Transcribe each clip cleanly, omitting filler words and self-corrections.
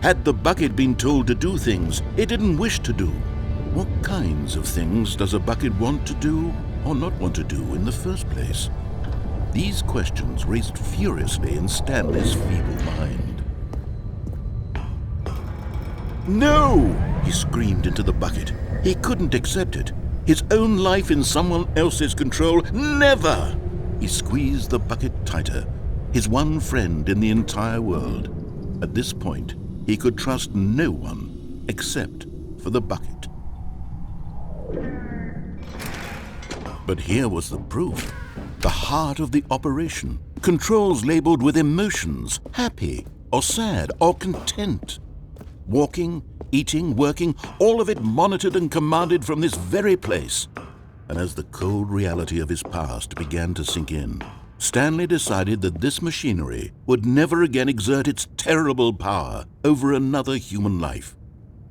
Had the bucket been told to do things it didn't wish to do? What kinds of things does a bucket want to do or not want to do in the first place? These questions raced furiously in Stanley's feeble mind. No! He screamed into the bucket. He couldn't accept it. His own life in someone else's control, never! He squeezed the bucket tighter, his one friend in the entire world. At this point, he could trust no one except for the bucket. But here was the proof. The heart of the operation. Controls labeled with emotions, happy or sad or content. Walking, eating, working, all of it monitored and commanded from this very place. And as the cold reality of his past began to sink in, Stanley decided that this machinery would never again exert its terrible power over another human life.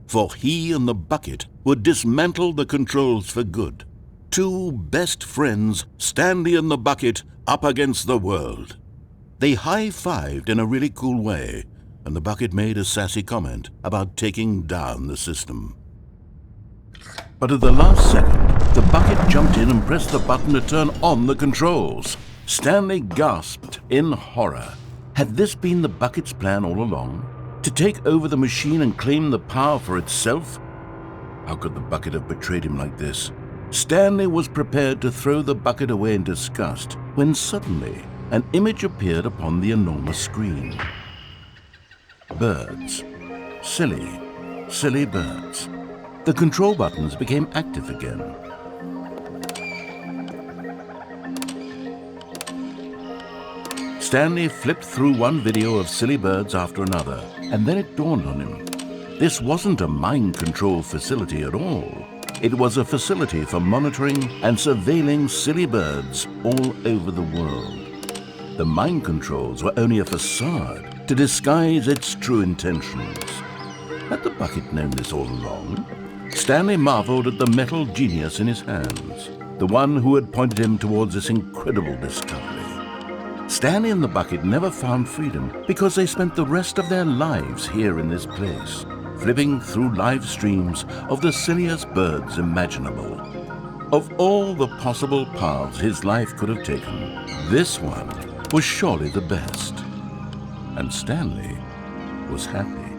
For he and the bucket would dismantle the controls for good. Two best friends, Stanley and the bucket, up against the world. They high-fived in a really cool way, and the bucket made a sassy comment about taking down the system. But at the last second, the bucket jumped in and pressed the button to turn on the controls. Stanley gasped in horror. Had this been the bucket's plan all along? To take over the machine and claim the power for itself? How could the bucket have betrayed him like this? Stanley was prepared to throw the bucket away in disgust when suddenly an image appeared upon the enormous screen. Birds. Silly, silly birds. The control buttons became active again. Stanley flipped through one video of silly birds after another, and then it dawned on him. This wasn't a mind control facility at all. It was a facility for monitoring and surveilling silly birds all over the world. The mind controls were only a facade to disguise its true intentions. Had the bucket known this all along? Stanley marveled at the metal genius in his hands, the one who had pointed him towards this incredible discovery. Stanley and the bucket never found freedom because they spent the rest of their lives here in this place, flipping through live streams of the silliest birds imaginable. Of all the possible paths his life could have taken, this one was surely the best. And Stanley was happy.